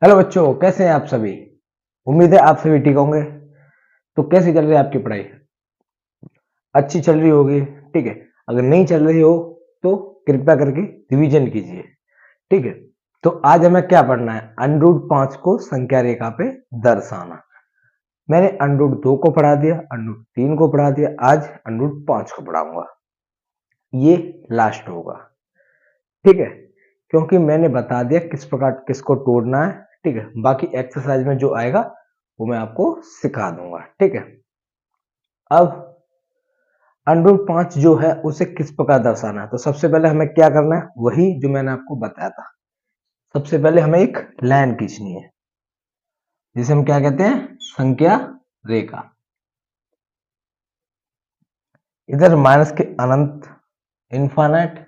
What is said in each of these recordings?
Hello बच्चों, कैसे हैं आप सभी। उम्मीद है आप सभी ठीक होंगे। तो कैसी चल रही है आपकी पढ़ाई? अच्छी चल रही होगी। ठीक है। अगर नहीं चल रही हो तो कृपया करके रिवीजन कीजिए। ठीक है। तो आज हमें क्या पढ़ना है? √5 को संख्या रेखा पे दर्शाना। मैंने √2 को पढ़ा दिया, √3 को पढ़ा दिया, आज √5 को पढ़ाऊंगा। ये लास्ट होगा। ठीक है। क्योंकि मैंने बता दिया किस प्रकार किसको तोड़ना है। ठीक है। बाकी एक्सरसाइज में जो आएगा वो मैं आपको सिखा दूंगा। ठीक है। अब √5 जो है उसे किस प्रकार दर्शाना है, तो सबसे पहले हमें क्या करना है, वही जो मैंने आपको बताया था। सबसे पहले हमें एक लाइन खींचनी है जिसे हम क्या कहते हैं, संख्या रेखा। इधर माइनस के अनंत, इनफाइनाइट,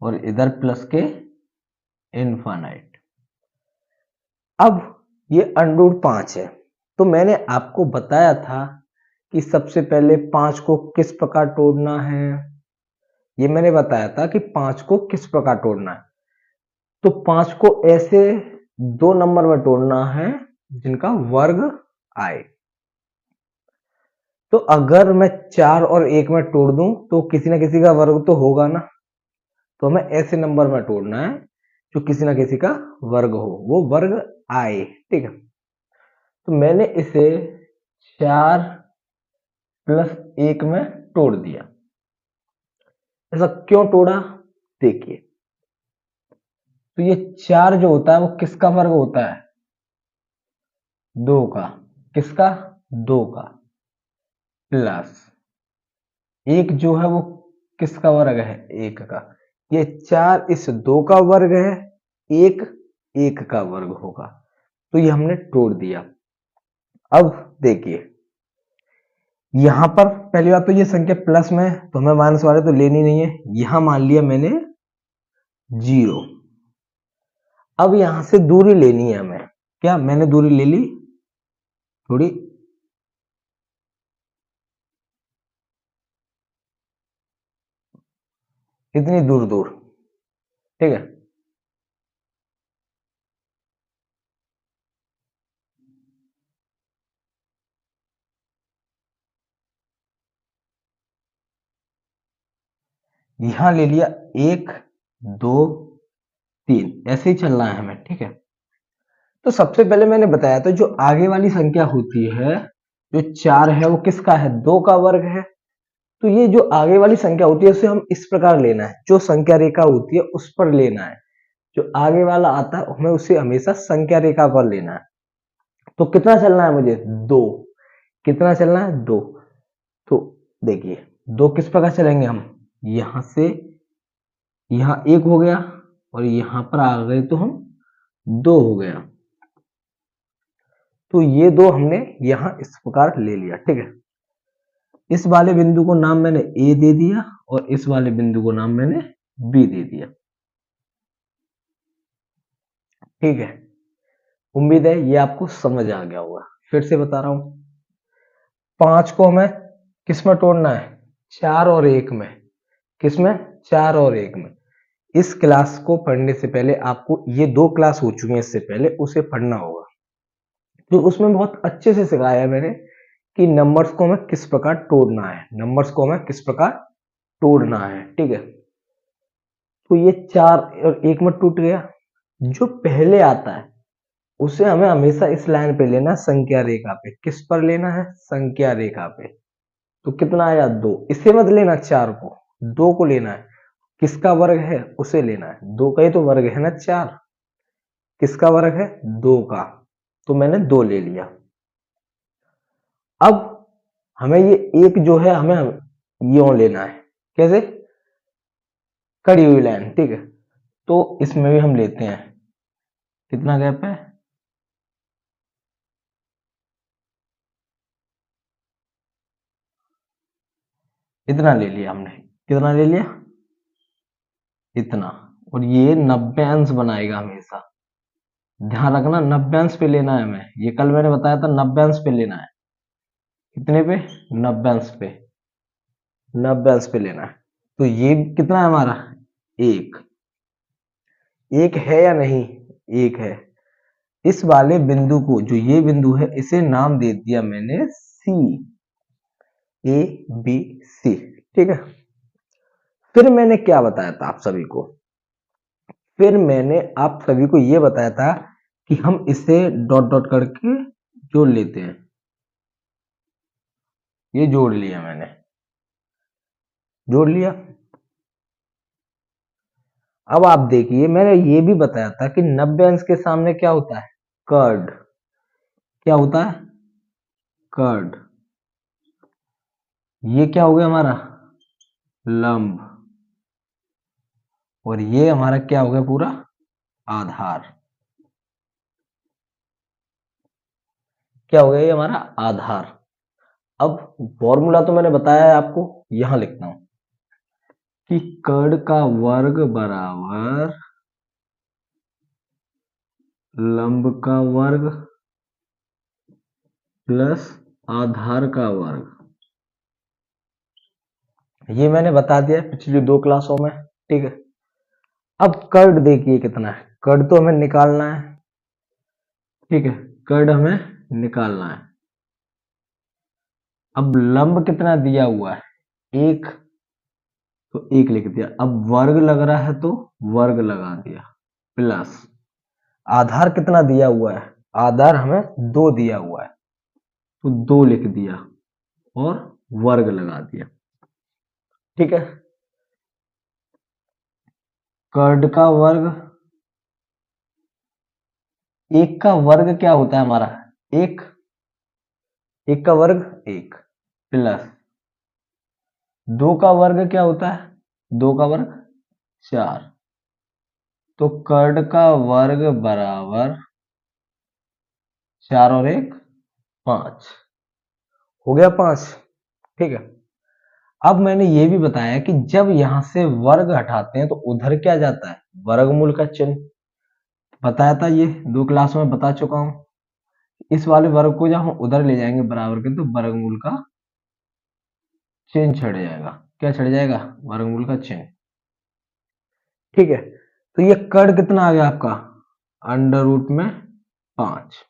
और इधर प्लस के इनफाइनाइट। अब ये √5 है, तो मैंने आपको बताया था कि सबसे पहले 5 को किस प्रकार तोड़ना है। ये मैंने बताया था कि 5 को किस प्रकार तोड़ना है। तो 5 को ऐसे 2 नंबर में तोड़ना है जिनका वर्ग आए। तो अगर मैं 4 और 1 में तोड़ दूं तो किसी ना किसी का वर्ग तो होगा ना। तो हमें ऐसे नंबर में तोड़ना है जो किसी ना किसी का वर्ग हो, वो वर्ग आए। ठीक है। तो मैंने इसे 4 प्लस 1 में तोड़ दिया। ऐसा क्यों तोड़ा, देखिए। तो ये 4 जो होता है वो किसका वर्ग होता है? 2 का। किसका? 2 का। प्लस 1 जो है वो किसका वर्ग है? 1 का। ये 4 इस 2 का वर्ग है, 1 1 का वर्ग होगा। तो ये हमने तोड़ दिया। अब देखिए, यहां पर पहली बात तो ये संख्या प्लस में है, तो हमें माइनस वाले तो लेनी नहीं है। यहां मान लिया मैंने 0। अब यहां से दूरी लेनी है हमें। क्या मैंने दूरी ले ली? थोड़ी इतनी दूर दूर। ठीक है। यहां ले लिया 1 2 3, ऐसे ही चलना है हमें। ठीक है। तो सबसे पहले मैंने बताया था जो आगे वाली संख्या होती है, जो 4 है वो किसका है? 2 का वर्ग है। तो ये जो आगे वाली संख्या होती है उसे हम इस प्रकार लेना है, जो संख्या रेखा होती है उस पर लेना है। जो आगे वाला आता है हमें उसे हमेशा संख्या रेखा पर लेना है। तो कितना चलना है मुझे? 2। कितना चलना है? 2। तो देखिए, 2 किस प्रकार चलेंगे हम? यहां से यहां 1 हो गया और यहां पर आ गए तो हम 2 हो गया। तो ये 2 हमने यहां इस प्रकार ले लिया। ठीक है। इस वाले बिंदु को नाम मैंने ए दे दिया और इस वाले बिंदु को नाम मैंने बी दे दिया। ठीक है। उम्मीद है ये आपको समझ आ गया होगा। फिर से बता रहा हूं, 5 को हमें किस में तोड़ना है? 4 और 1 में। किस में? 4 और 1 में। इस क्लास को पढ़ने से पहले आपको, ये 2 क्लास हो चुकी है इससे पहले, उसे पढ़ना होगा। तो उसमें बहुत अच्छे से सिखाया है मैंने कि नंबर्स को हमें किस प्रकार तोड़ना है, नंबर्स को हमें किस प्रकार तोड़ना है। ठीक है। तो ये 4 और 1 में टूट गया। जो पहले आता है उसे हमें हमेशा इस लाइन पे लेना है, संख्या रेखा पे। किस पर लेना है? संख्या रेखा पे। तो कितना आया? 2। इसे मत लेना 4 को, 2 को लेना है। किसका वर्ग है उसे लेना है। 2 का ही तो वर्ग है ना 4। किसका वर्ग है? 2 का। तो मैंने 2 ले लिया। अब हमें ये 1 जो है हमें यूं लेना है। कैसे? कड़ी हुई लाइन। ठीक है। तो इसमें भी हम लेते हैं, कितना गैप है? इतना ले लिया हमने। कितना ले लिया? इतना। और ये 90 अंश बनाएगा हमेशा। ध्यान रखना, 90 अंश पे लेना है हमें। ये कल मैंने बताया था 90 अंश पे लेना है। कितने पे? 90 अंश पे। 90 अंश पे लेना है। तो ये कितना है हमारा? 1। 1 है या नहीं? 1 है। इस वाले बिंदु को, जो ये बिंदु है, इसे नाम दे दिया मैंने सी, ए बी सी। ठीक है। फिर मैंने क्या बताया था आप सभी को, फिर मैंने आप सभी को ये बताया था कि हम इसे डॉट डॉट करके जोड़ लेते हैं। ये जोड़ लिया मैंने, जोड़ लिया। अब आप देखिए, मैंने ये भी बताया था कि 90 अंश के सामने क्या होता है, कर्ड। क्या होता है, कर्ड। ये क्या हो गया हमारा, लंब। और ये हमारा क्या हो गया, पूरा आधार। क्या हो गया, ये हमारा आधार। अब फॉर्मूला तो मैंने बताया है आपको, यहां लिखता हूं कि कर्ड का वर्ग बराबर लंब का वर्ग प्लस आधार का वर्ग। ये मैंने बता दिया पिछली 2 क्लासों में। ठीक है। अब कर्ड देखिए कितना है, कर्ड तो हमें निकालना है। ठीक है, कर्ड हमें निकालना है। अब लंब कितना दिया हुआ है, 1, तो 1 लिख दिया। अब वर्ग लग रहा है तो वर्ग लगा दिया, प्लस आधार कितना दिया हुआ है, आधार हमें 2 दिया हुआ है, तो 2 लिख दिया और वर्ग लगा दिया। ठीक है। कर्ड का वर्ग, 1 का वर्ग क्या होता है हमारा, 1, 1 का वर्ग 1, प्लस 2 का वर्ग क्या होता है, 2 का वर्ग 4, तो कर्ड का वर्ग बराबर 4 और 1 5, हो गया 5। ठीक है। अब मैंने ये भी बताया कि जब यहां से वर्ग हटाते हैं तो उधर क्या जाता है, वर्गमूल का चिन्ह। बताया था, ये 2 क्लास में बता चुका हूं। इस वाले वर्ग को जब हम उधर ले जाएंगे बराबर के, तो वर्गमूल का चिन्ह छड़ जाएगा। क्या छड़ जाएगा, वर्गमूल का चिन्ह। ठीक है। तो ये कर्ड कितना आ गया आपका, अंडर रूट में 5,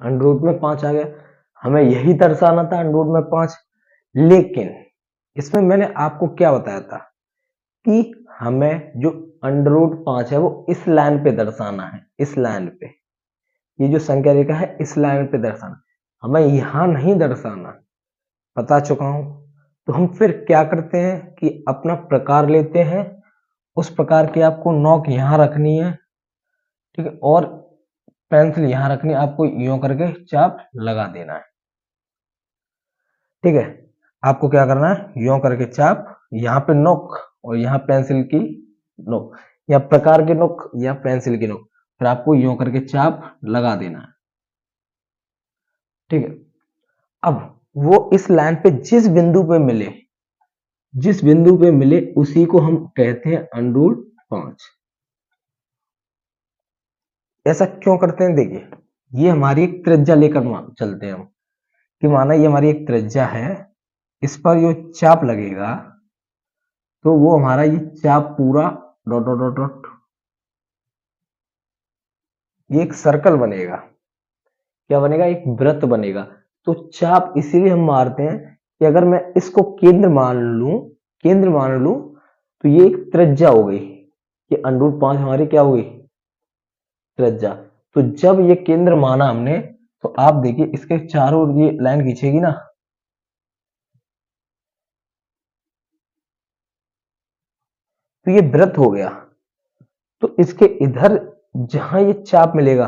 अंडर रूट में 5 आ गया। हमें यही दर्शाना था, अंडर रूट में 5। लेकिन इसमें मैंने आपको क्या बताया था कि हमें जो अंडर रूट 5 है वो इस लाइन पे दर्शाना है, इस लाइन पे। ये जो संख्या रेखा है इस लाइन पे दर्शाना, हमें यहां नहीं दर्शाना। बता चुका हूं। तो हम फिर क्या करते हैं कि अपना प्रकार लेते हैं, उस प्रकार की आपको नोक यहां रखनी है। ठीक है। और पेंसिल यहां रखनी है, आपको यूं करके चाप लगा देना है। ठीक है। आपको क्या करना है, यूं करके चाप, यहाँ पे नोक और यहाँ पेंसिल की नोक, या प्रकार की नोक या पेंसिल की नोक, फिर आपको यूं करके चाप लगा देना है। ठीक है। अब वो इस लाइन पे जिस बिंदु पे मिले, जिस बिंदु पे मिले उसी को हम कहते हैं अंडर 5। ऐसा क्यों करते हैं, देखिए ये हमारी एक त्रिज्या लेकर चलते हैं हम, कि माना ये हमारी एक त्रिज्या है, इस पर जो चाप लगेगा तो वो हमारा ये चाप पूरा डॉट डॉट डॉट डॉट, ये एक सर्कल बनेगा। क्या बनेगा, एक वृत्त बनेगा। तो चाप इसीलिए हम मारते हैं कि अगर मैं इसको केंद्र मान लूं, केंद्र मान लूं, तो ये एक त्रिज्या हो गई, ये अंडर 5 हमारी क्या हो गई, त्रिज्या। तो जब ये केंद्र माना हमने, तो आप देखिए इसके चारों ओर ये लाइन खींचेगी ना, तो ये वृत्त हो गया। तो इसके इधर जहां ये चाप मिलेगा,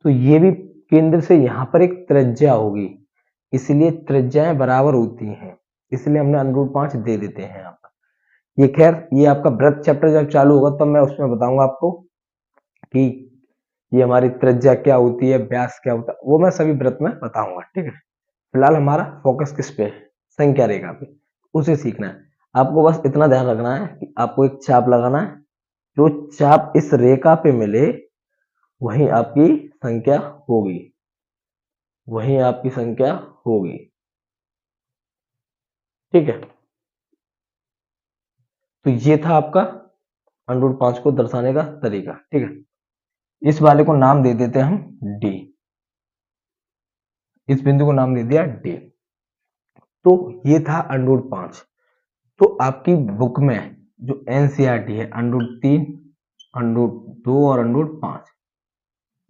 तो ये भी केंद्र से यहां पर एक त्रिज्या होगी, इसलिए त्रिज्याएं बराबर होती हैं, इसलिए हमने अंडर 5 दे देते हैं यहाँ पर। ये खैर, ये आपका वृत्त चैप्टर जब चालू होगा तब मैं उसमें बताऊंगा आपको कि ये हमारी त्रिज्या क्या होती है, व्यास क्या होता है, वो मैं सभी वृत्त में बताऊंगा। ठीक है। फिलहाल हमारा फोकस किस पे है, संख्या रेखा पे, उसे सीखना है। आपको बस इतना ध्यान रखना है कि आपको एक चाप लगाना है, जो चाप इस रेखा पे मिले वही आपकी संख्या होगी, वही आपकी संख्या होगी। ठीक है। तो ये था आपका अंडर 5 को दर्शाने का तरीका। ठीक है। इस वाले को नाम दे देते हैं हम डी, इस बिंदु को नाम दे दिया डी। तो ये था अंडर 5। तो आपकी बुक में जो एनसीईआरटी है अंडर 3, अंडर 2 और अंडर 5,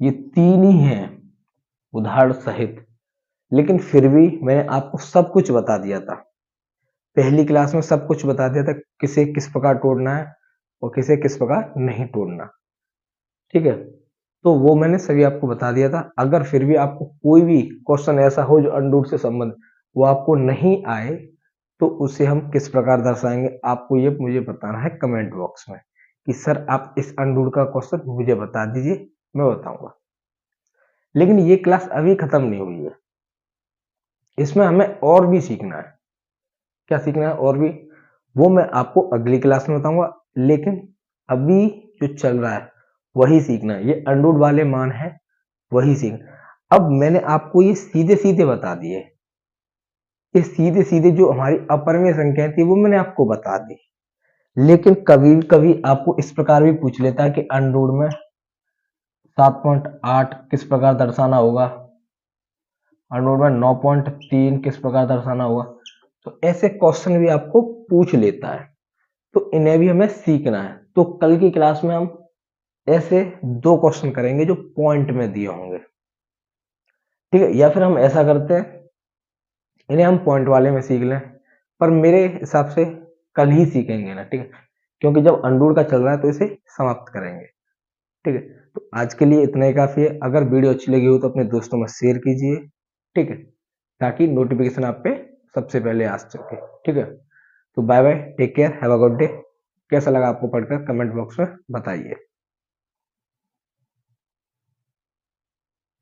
ये तीन ही हैं उदाहरण सहित। लेकिन फिर भी मैंने आपको सब कुछ बता दिया था, पहली क्लास में सब कुछ बता दिया था, किसे किस प्रकार तोड़ना है और किसे किस प्रकार नहीं तोड़ना। ठीक है, तो वो मैंने सभी आपको बता दिया था। अगर फिर भी आपको कोई भी क्वेश्चन ऐसा हो जो अंडूर से संबंध वो आपको नहीं आए, तो उसे हम किस प्रकार दर्शाएंगे, आपको ये मुझे बताना है कमेंट बॉक्स में कि सर आप इस अंडूर का क्वेश्चन मुझे बता दीजिए, मैं बताऊंगा। लेकिन ये क्लास अभी खत्म नहीं हुई है, इसमें हमें और भी सीखना है। क्या सीखना है और भी, वो मैं आपको अगली क्लास में बताऊंगा। लेकिन अभी जो चल रहा है वही सीखना है, ये अंडूर वाले मान है वही सीखना। अब मैंने आपको ये सीधे सीधे बता दिए, ये सीधे सीधे जो हमारी अपरिमेय संख्याएं थी वो मैंने आपको बता दी। लेकिन कभी कभी आपको इस प्रकार भी पूछ लेता है कि अंडूर में 7.8 किस प्रकार दर्शाना होगा, अंडूर में 9.3 किस प्रकार दर्शाना होगा। तो ऐसे क्वेश्चन भी आपको पूछ लेता है, तो इन्हें भी हमें सीखना है। तो कल की क्लास में हम ऐसे 2 क्वेश्चन करेंगे जो पॉइंट में दिए होंगे। ठीक है, या फिर हम ऐसा करते हैं, इन्हें हम पॉइंट वाले में सीख लें, पर मेरे हिसाब से कल ही सीखेंगे ना। ठीक है, क्योंकि जब अंडूर का चल रहा है तो इसे समाप्त करेंगे। ठीक है, तो आज के लिए इतना ही काफी है। अगर वीडियो अच्छी लगी हो तो अपने दोस्तों में शेयर कीजिए। ठीक है, ताकि नोटिफिकेशन आप पे सबसे पहले आ सके। ठीक है, तो bye bye, take care, have a good day. कैसा लगा आपको पढ़कर कमेंट बॉक्स में बताइए।